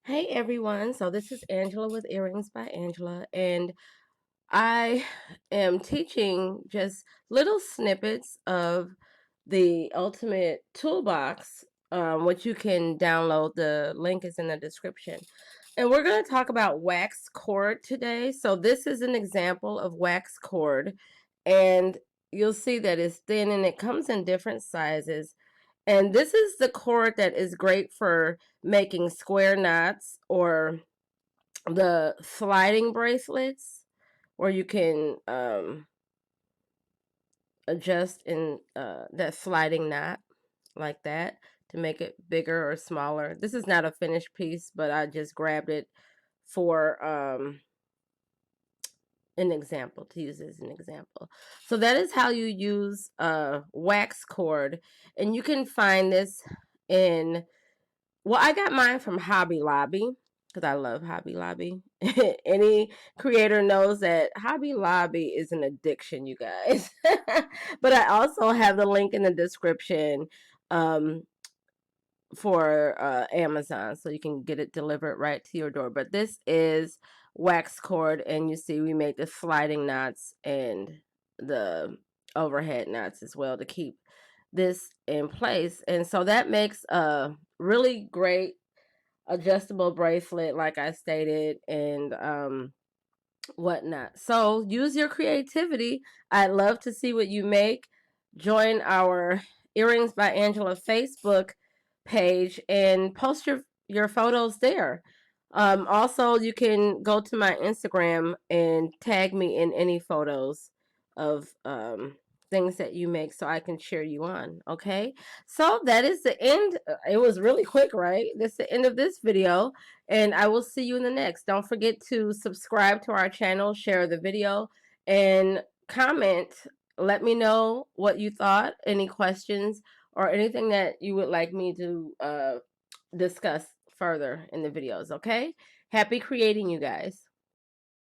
Hey everyone, so this is Angela with Earrings by Angela, and I am teaching just little snippets of the Ultimate Toolbox, which you can download. The link is in the description. And we're going to talk about wax cord today. So this is an example of wax cord, and you'll see that it's thin and it comes in different sizes. And this is the cord that is great for making square knots or the sliding bracelets, where you can adjust in that sliding knot like that to make it bigger or smaller. This is not a finished piece, but I just grabbed it for an example, to use as an example. So that is how you use wax cord, and you can find this in, well, I got mine from Hobby Lobby because I love Hobby Lobby. Any creator knows that Hobby Lobby is an addiction, you guys. But I also have the link in the description um, for Amazon, so you can get it delivered right to your door. But this is wax cord, and you see we made the sliding knots and the overhead knots as well to keep this in place. And so that makes a really great adjustable bracelet, like I stated, and whatnot. So use your creativity. I'd love to see what you make. Join our Earrings by Angela Facebook page and post your photos there. Also, you can go to my Instagram and tag me in any photos of things that you make so I can cheer you on. Okay, so that is the end. It was really quick, right? That's the end of this video, and I will see you in the next. Don't forget to subscribe to our channel, share the video, and comment. Let me know what you thought, any questions, or anything that you would like me to discuss further in the videos, okay? Happy creating, you guys.